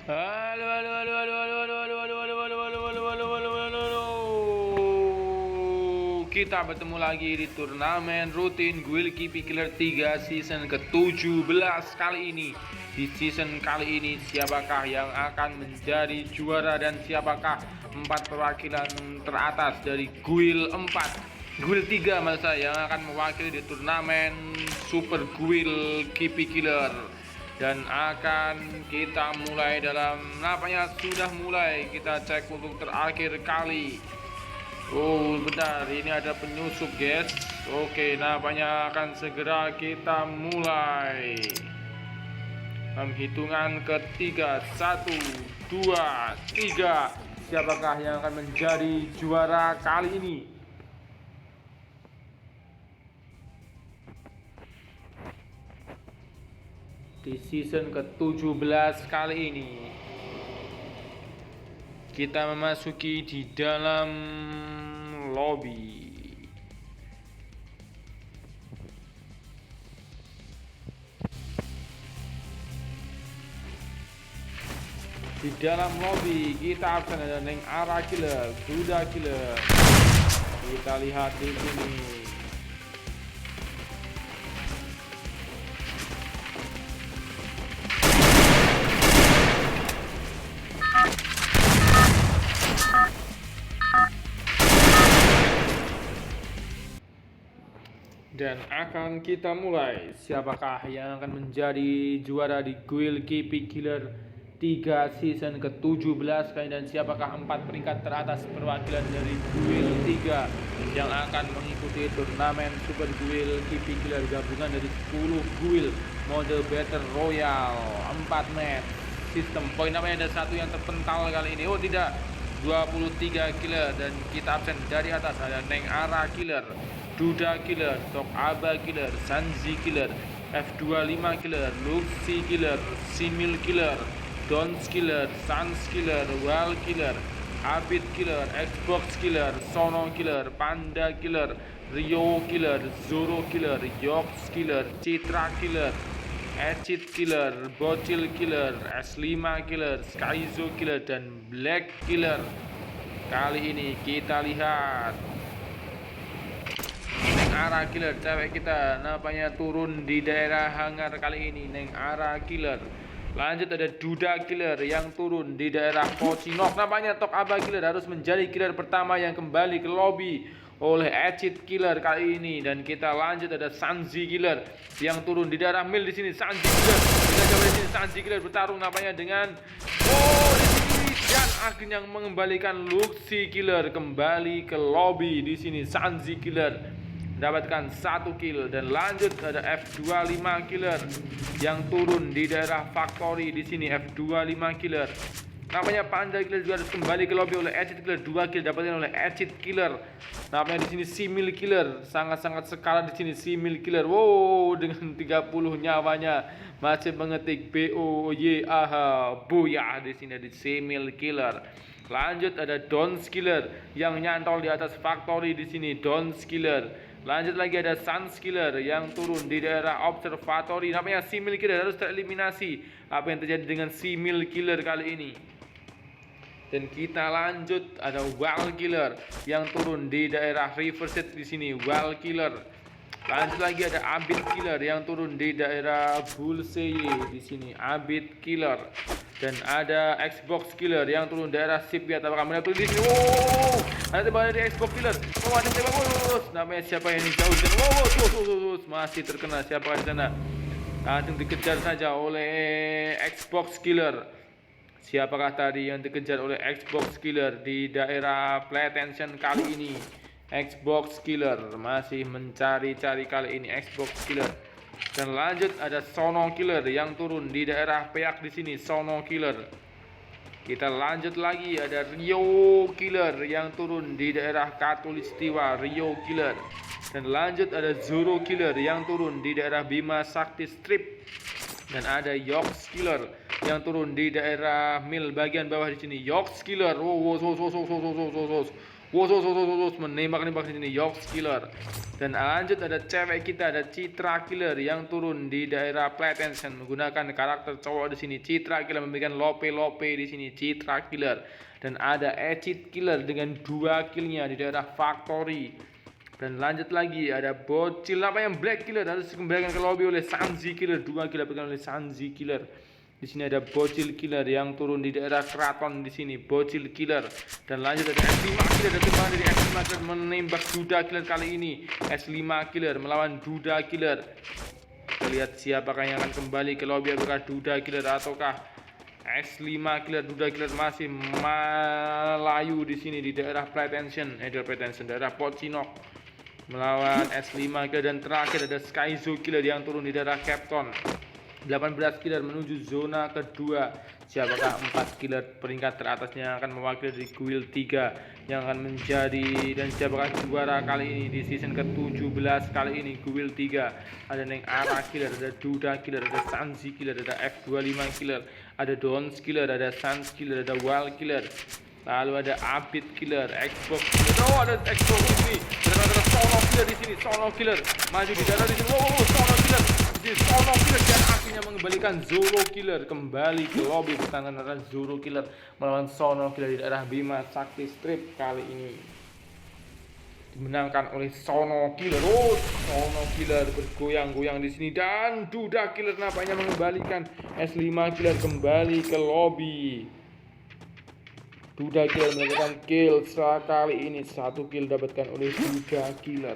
Halo, halo, halo, halo, halo, halo, halo, halo, halo, halo, halo, halo, halo, halo, halo, halo. Kita bertemu lagi di turnamen rutin Guild Kipi Killer 3 season ke-17 kali ini. Di season kali ini siapakah yang akan menjadi juara dan siapakah 4 perwakilan teratas dari Guild 4 Guild 3 maksud saya yang akan mewakili di turnamen Super Guild Kipi Killer. Dan akan kita mulai dalam nampaknya sudah mulai, kita cek untuk terakhir kali. Oh benar, ini ada penyusup guys. Oke, nampaknya akan segera kita mulai dalam hitungan ketiga. 1, 2, 3. Siapakah yang akan menjadi juara kali ini? Di season ke-17 kali ini kita memasuki di dalam lobby. Di dalam lobby kita akan ada Neng Ara Killer, Duda Killer. Kita lihat di sini. Dan akan kita mulai. Siapakah yang akan menjadi juara di Guild Kipi Killer 3 season ke-17 kali, dan siapakah 4 peringkat teratas perwakilan dari Guild 3 yang akan mengikuti turnamen Super Guild Kipi Killer gabungan dari 10 guild model Battle Royale 4 match. Sistem poin namanya ada satu yang terpental kali ini. Oh tidak, 23 killer, dan kita absen dari atas ada Neng Ara Killer, Duda Killer, Tok Aba Killer, Sanzi Killer, F25 Killer, Luxi Killer, Simil Killer, Dons Killer, Sans Killer, Well Killer, Abid Killer, Xbox Killer, Sono Killer, Panda Killer, Rio Killer, Zoro Killer, Yox Killer, Citra Killer, Acid Killer, Bocil Killer, S5 Killer, Skyzo Killer, dan Black Killer. Kali ini kita lihat Neng Ara Killer, cewek kita nampaknya turun di daerah hangar kali ini. Neng Ara Killer. Lanjut ada Duda Killer yang turun di daerah Pocinok. Nampaknya Tok Aba Killer harus menjadi killer pertama yang kembali ke lobby oleh Acid Killer kali ini. Dan kita lanjut ada Sanzi Killer yang turun di daerah Mil di sini. Sanzi Killer, kita coba di sini. Sanzi Killer bertarung nampaknya dengan di sini, dan akhirnya mengembalikan Luxi Killer kembali ke lobby di sini. Sanzi Killer mendapatkan 1 kill, dan lanjut ada F25 Killer yang turun di daerah Factory di sini. F25 Killer. Namanya Panda Killer juga harus kembali ke lobby oleh Acid Killer. 2 kill dapatkan oleh Acid Killer. Namanya di sini Simil Killer, sangat-sangat sekali di sini Simil Killer. Wow, dengan 30 nyawanya masih mengetik BOYAH Booyah di sini di Simil Killer. Lanjut ada Dons Killer yang nyantol di atas Factory di sini. Dons Killer. Lanjut lagi ada Sans Killer yang turun di daerah Observatory. Namanya Simil Killer harus tereliminasi. Apa yang terjadi dengan Simil Killer kali ini? Dan kita lanjut ada Well Killer yang turun di daerah Riverside di sini. Well Killer. Lanjut lagi ada Abid Killer yang turun di daerah Bulseye di sini. Abid Killer. Dan ada Xbox Killer yang turun daerah Shipyard. Apakah mereka turun di sini? Wow, ada tembakan dari Xbox Killer. Oh, ada tembak. Namanya siapa yang jauh di sana? Wow, masih terkena siapa di sana? Langsung dikejar saja oleh Xbox Killer. Siapakah tadi yang dikejar oleh Xbox Killer di daerah Playtension kali ini? Xbox Killer masih mencari-cari kali ini Xbox Killer. Dan lanjut ada Sono Killer yang turun di daerah Peak di sini. Sono Killer. Kita lanjut lagi ada Rio Killer yang turun di daerah Katulistiwa. Rio Killer. Dan lanjut ada Zoro Killer yang turun di daerah Bima Sakti Strip. Dan ada Yox Killer yang turun di daerah Mil bagian bawah di sini. Yox Killer. Wos menembak-nembak di sini York Killer. Dan lanjut ada cewek kita, ada Citra Killer yang turun di daerah Platension menggunakan karakter cowok di sini. Citra Killer memberikan lope di sini. Citra Killer. Dan ada Ecit Killer dengan 2 killnya di daerah Factory. Dan lanjut lagi ada bocil apa yang Black Killer harus dikembalikan ke lobby oleh Sanzi Killer. 2 kill dapatkan oleh Sanzi Killer. Di sini ada bocil killer yang turun di daerah keraton di sini, bocil killer. Dan lanjut ada S5 killer, ada tembakan dari S5 killer menembak Duda Killer kali ini. S5 killer melawan Duda Killer. Kita lihat siapakah yang akan kembali ke lobby, apakah Duda Killer ataukah S5 killer. Duda Killer masih melayu di sini di daerah Platension, daerah Pocinok melawan S5 killer. Dan terakhir ada Skyzo Killer yang turun di daerah Capton. 18 killer menuju zona kedua. Siapakah 4 killer peringkat teratasnya akan mewakili dari Guild 3 yang akan menjadi, dan siapakah juara kali ini di season ke-17 kali ini Guild 3. Ada Neng Ara Killer, ada Duda Killer, ada Sanzi Killer, ada F25 Killer, ada Dons Killer, ada Sans Killer, ada Wild Killer. Lalu ada Abit Killer, Xbox Killer. Oh, ada Xbox di sini. Ada Sono Killer di sini. Sono Killer maju di daerah di sini. Oh, Sono Killer. Di Sono Killer dan akhirnya mengembalikan Zoro Killer kembali ke lobby pertahanan antara Zoro Killer melawan Sono Killer di daerah Bima Sakti Strip kali ini. Dimenangkan oleh Sono Killer. Oh, Sono Killer bergoyang-goyang di sini dan Duda Killer nampaknya mengembalikan S5 Killer kembali ke lobby. Duda Killer melakukan kill sekali ini, 1 kill dapatkan oleh Duda Killer.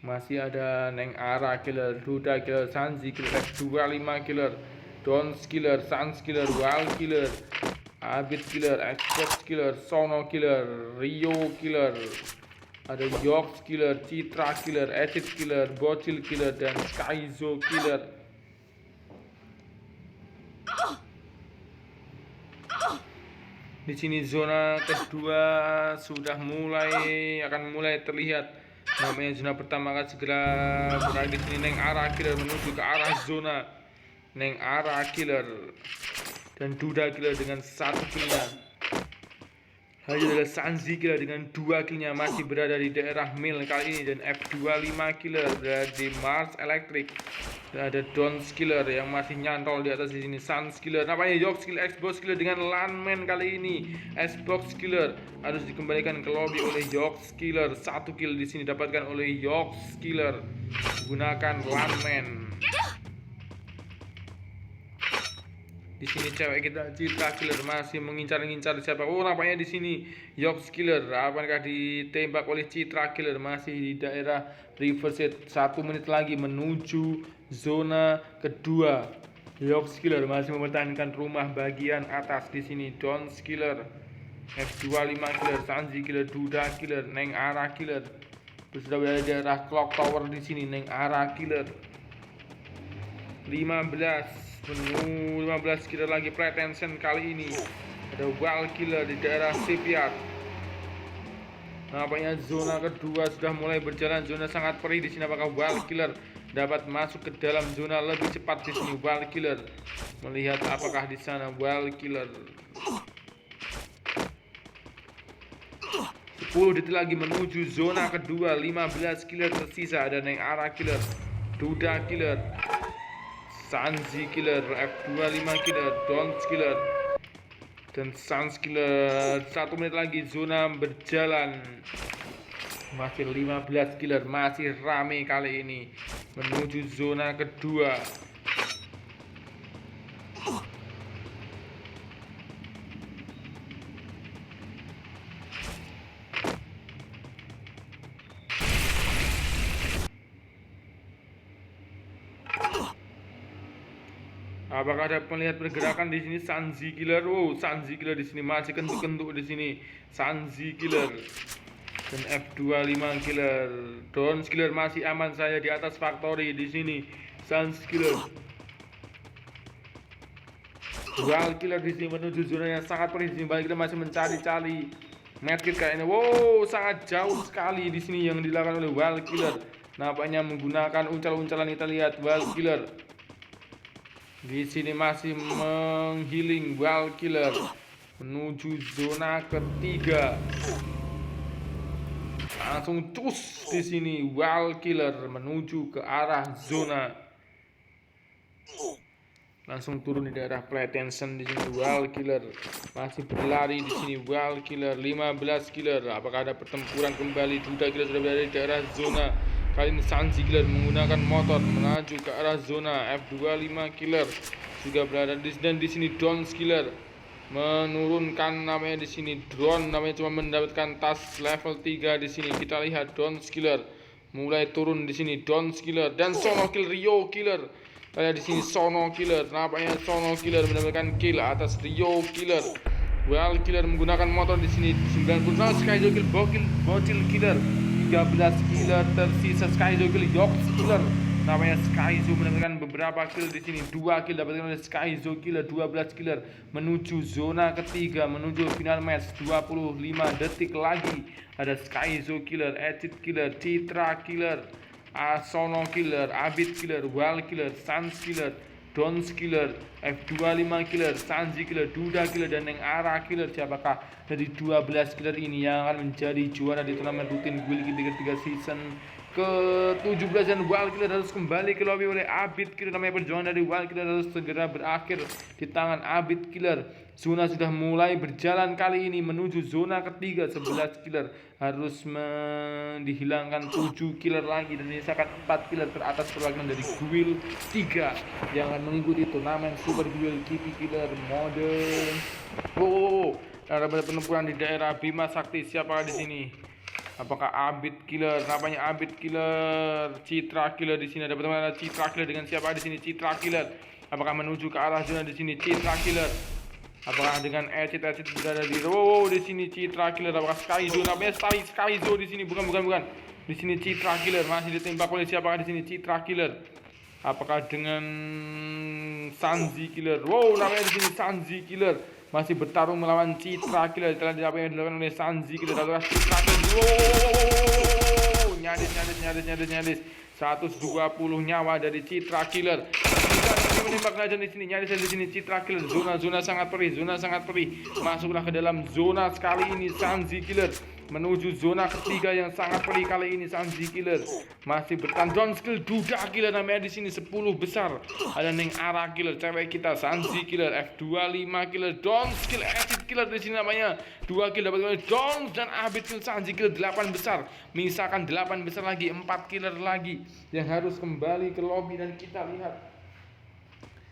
Masih ada Neng Ara Killer, Duda Killer, Sanzi Killer, F25 Killer, Dons Killer, Sans Killer, Wild Killer, Abit Killer, Xbox Killer, Sono Killer, Rio Killer, ada York Killer, Citra Killer, Acid Killer, Bocil Killer, dan Skyzo Killer. Di sini zona kedua sudah akan mulai terlihat. Namanya zona pertama akan segera berakhir. Di sini Neng Ara Killer menuju ke arah zona Neng Ara Killer dan Duda Killer dengan 1 killnya. Hanya adalah Sanzi Killer dengan 2 killnya masih berada di daerah Mill kali ini, dan F25 Killer berada di Mars Electric. Dan ada Dons Killer yang masih nyantol di atas di sini. Sans Killer, namanya York Killer, Xbox Killer dengan Landman kali ini. Xbox Killer harus dikembalikan ke lobby oleh York Killer. 1 kill di sini dapatkan oleh York Killer gunakan Landman. Di sini cewek kita Citra Killer masih mengincar-incar siapa. Oh, nampaknya di sini York Killer. Apakah ditembak oleh Citra Killer? Masih di daerah Riverside. 1 menit lagi menuju zona kedua. York Killer masih mempertahankan rumah bagian atas di sini. Dons Killer, F25 Killer, Sanzi Killer, Duda Killer, Neng Ara Killer. Terus sudah berada di daerah Clock Tower di sini. Neng Ara Killer. 15 killer lagi Pretension kali ini. Ada Wild Killer di daerah Shipyard. Nampaknya zona kedua sudah mulai berjalan. Zona sangat perih di sini. Apakah Wild Killer dapat masuk ke dalam zona lebih cepat di sini? Wild Killer melihat apakah di sana Wild Killer. 10 detik lagi menuju zona kedua. 15 killer tersisa. Ada Neng Ara Killer, Duda Killer, Sanzi Killer, F25 Killer, Dons Killer, dan Sans Killer. 1 menit lagi zona berjalan. Masih 15 killer, masih rame kali ini menuju zona kedua. Apakah ada melihat pergerakan di sini? Sanzi Killer, wow, Sanzi Killer di sini masih kentuk-kentuk di sini. Sanzi Killer dan F25 Killer, Dons Killer masih aman saya di atas Factory di sini. Sanzi Killer, Wild Killer di sini menuju zona yang sangat perih. Di sini balik kita masih mencari-cari medkit kayaknya. Wow, sangat jauh sekali di sini yang dilakukan oleh Wild Killer. Nampaknya menggunakan uncal-uncalan. Kita lihat Wild Killer di sini masih menghealing Wild Killer. menuju zona ketiga. Langsung cus di sini Wild Killer menuju ke arah zona. Langsung turun di daerah Pretension di sini Wild Killer. Masih berlari di sini Wild Killer 15 Killer. Apakah ada pertempuran kembali? Duda Killer sudah berada di daerah zona. Kali ini Sanji Killer menggunakan motor menuju ke arah zona. F25 Killer juga berada dan di sini Dons Killer menurunkan namanya di sini drone, namanya cuma mendapatkan tas level 3 di sini. Kita lihat Dons Killer mulai turun di sini Dons Killer dan Sono Kill Rio Killer. Ada di sini Sono Killer, nampaknya Sono Killer mendapatkan kill atas Rio Killer. Wild Killer menggunakan motor di sini 90. Skyzo Kill Bocil Killer 13 killer tersisa. Skyzo Kill Yox Killer, namanya Skyzo mendapatkan beberapa kill di sini. 2 kill dapatkan oleh Skyzo Killer, 12 killer menuju zona ketiga, menuju final match. 25 detik lagi. Ada Skyzo Killer, Acid Killer, Citra Killer, Sono Killer, Abid Killer, Wild Killer, Sans Killer, Dons Killer, F25 Killer, Sanji Killer, Duda Killer, dan Neng Ara Killer. Siapakah dari 12 killer ini yang akan menjadi juara di turnamen rutin Guild King 3 season ke-17? Dan Wild Killer harus kembali ke lobby oleh Abid Killer. Namanya perjuangan dari Wild Killer harus segera berakhir di tangan Abid Killer. Zona sudah mulai berjalan kali ini menuju zona ketiga. 11 killer harus dihilangkan 7 killer lagi dan menyisakan 4 killer teratas perwakilan dari Guild 3 yang akan mengikuti turnamen Super Guild KP Killer Modern. Ada penempuran di daerah Bima Sakti. Siapakah di sini? Apakah Abid Killer? Namanya Abid Killer, Citra Killer di sini. Ada pertemuan Citra Killer dengan siapa di sini? Citra Killer. Apakah menuju ke arah zona di sini? Citra Killer. Apakah dengan Acid berada di di sini Citra Killer? Apakah Skyzo? Namanya Skyzo di sini. Bukan. Di sini Citra Killer masih ditembak oleh siapakah di sini? Citra Killer. Apakah dengan Sanji Killer? Namanya di sini Sanji Killer masih bertarung melawan Citra Killer. Telah dilakukan oleh Sanji Killer atau Citra Killer. Nyaris 120 nyawa dari Citra Killer. Menembak aja di sini, nyaris di sini Citra Killer. Zona sangat perih. Masuklah ke dalam zona sekali ini Sanji Killer menuju zona ketiga yang sangat perih kali ini. Sanji Killer masih bertahan. Down skill Duda Killer namanya di sini 10 besar. Ada Neng Ara Killer, cewek kita. Sanji Killer, F25 Killer, Down skill Acid Killer di sini namanya. 2 kill dapat oleh Dons dan Abid Kill. Sanji Killer 8 besar. Misalkan 8 besar lagi, 4 killer lagi yang harus kembali ke lobby dan kita lihat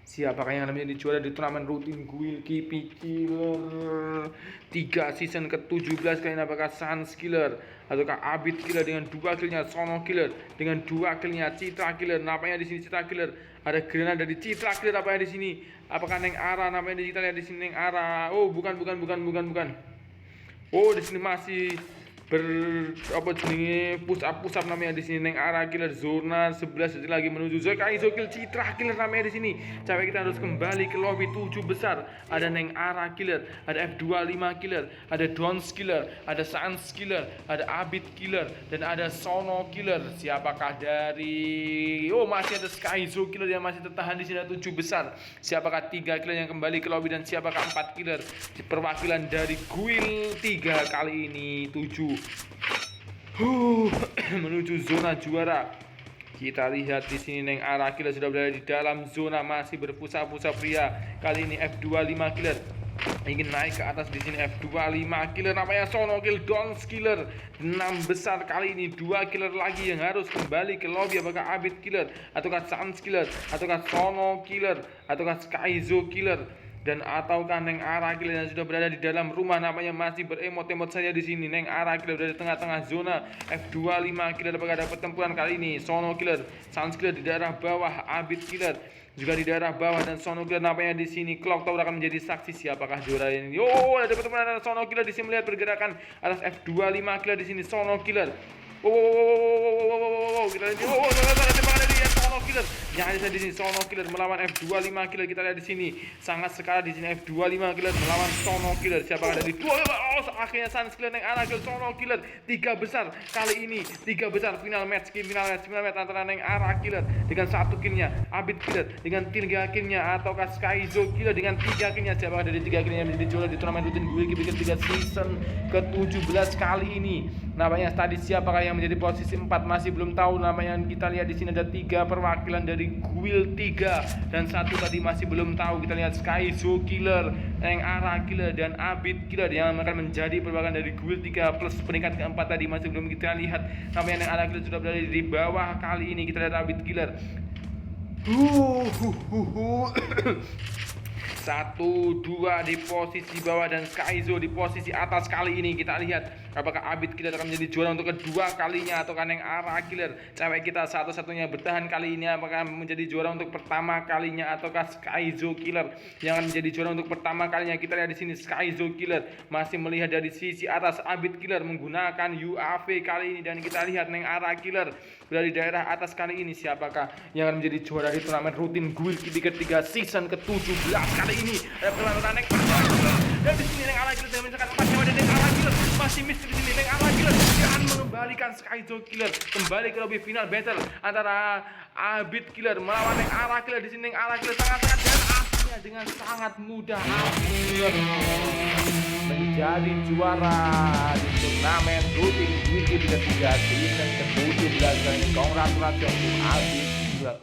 siapakah yang namanya dijuara di turnamen rutin Guild KP Killer 3 season ke-17 kali ini. Apakah Sans Killer ataukah Abid Killer dengan 2 killnya, Sono Killer dengan 2 killnya, Citra Killer. Nampaknya di sini Citra Killer ada granat dari Citra Killer. Apakah di sini? Apakah Neng Ara? Namanya di kita lihat di sini Neng Ara. Bukan. Di sini masih push up namanya di sini Neng Ara Killer. Zona 11 detik lagi menuju Skyzo Kill, Citra Killer namanya di sini. Cewek kita harus kembali ke lobby 7 besar. Ada Neng Ara Killer, ada F25 Killer, ada Dons Killer, ada Sans Killer, ada Abid Killer, dan ada Sono Killer. Siapakah dari masih ada Skyzo Killer yang masih tertahan di sini 7 besar. Siapakah 3 killer yang kembali ke lobby dan siapakah 4 killer perwakilan dari Guild 3 kali ini 7 menuju zona juara. Kita lihat di sini Neng Ara Killer sudah berada di dalam zona, masih berpusat-pusat pria. Kali ini F25 Killer ingin naik ke atas di sini. F25 Killer namanya Sono Kill, Dons Killer 6 besar kali ini. 2 killer lagi yang harus kembali ke lobby. Apakah Abid Killer ataukah Sans Killer ataukah Sono Killer ataukah Skyzo Killer dan ataukah Neng Ara Killer yang sudah berada di dalam rumah. Namanya masih beremot-emot saja di sini. Neng Ara Killer berada di tengah-tengah zona. F25 Killer apakah ada pertempuran kali ini? Sono Killer, Sans Killer di daerah bawah, Abid Killer juga di daerah bawah, dan Sono Killer nampaknya di sini. Clock Tower akan menjadi saksi siapakah juara ini. Ada pertempuran antara Sono Killer di sini. Melihat pergerakan atas F25 Killer di sini. Sono Killer. Kita lihat tembakan dari Sono Killer. yang ada di sini Sono Killer melawan F25 Killer. Kita lihat di sini sangat sekali di sini F25 Killer melawan Sono Killer. Siapa dari dua? Oh, akhirnya Sans Killer Neng Ara Killer Sono Killer 3 besar kali ini, 3 besar final match antara Neng Ara Killer dengan 1 killnya, Abid Killer dengan 3 killnya, ataukah Skyzo Killer dengan 3 killnya. Siapa dari 3 killnya menjadi juara di turnamen rutin Guild Gear 3 season ke-17 kali ini. Namanya tadi siapakah yang menjadi posisi 4 masih belum tahu namanya. Kita lihat di sini ada 3 perwakilan dari Guild 3 dan 1 tadi masih belum tahu. Kita lihat Skyzo Killer, Neng Ara Killer dan Abid Killer yang akan menjadi perwakilan dari Guild 3 plus peringkat keempat tadi masih belum kita lihat. Namanya Neng Ara Killer sudah berada di bawah kali ini. Kita lihat Abid Killer 1, 2 di posisi bawah dan Skyzo di posisi atas. Kali ini kita lihat apakah Abid Killer akan menjadi juara untuk kedua kalinya atau Neng Ara Killer cewek kita satu-satunya bertahan kali ini apakah menjadi juara untuk pertama kalinya ataukah Skyzo Killer yang akan menjadi juara untuk pertama kalinya. Kita lihat di sini Skyzo Killer masih melihat dari sisi atas Abid Killer menggunakan UAV kali ini dan kita lihat Neng Ara Killer dari daerah atas kali ini. Siapakah yang akan menjadi juara di turnamen rutin Guild Gear 3 season ke-17 kali ini? Ada perlawanan Neng Ara Killer dan di sini Neng Ara Killer dengan mencetak 4 nyawa dan Neng Ara Killer masih miss di sini. Neng Ara Killer akan mengembalikan Skyzo Killer kembali ke lobby final battle antara Abid Killer melawan Neng Ara Killer. Di sini Neng Ara Killer sangat-sangat dan akhirnya dengan sangat mudah Abid Killer menjadi juara di turnamen rutin Guild Gear 3 season ke-17 kali ini. Congratulations untuk Abid Killer.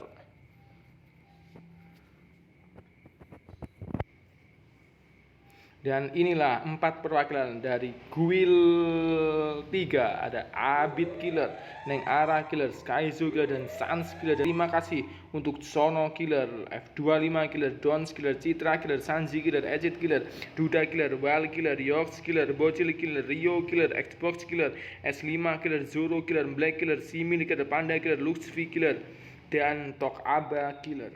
Dan inilah 4 perwakilan dari Guild 3. Ada Abid Killer, Neng Ara Killer, Skyzo Killer, dan Sans Killer. Dan terima kasih untuk Sono Killer, F25 Killer, Dons Killer, Citra Killer, Sanji Killer, Ejit Killer, Duda Killer, Wal Killer, Yox Killer, Bocil Killer, Rio Killer, Xbox Killer, S5 Killer, Zoro Killer, Black Killer, Simil Killer, Panda Killer, Luxvi Killer, dan Tok Aba Killer.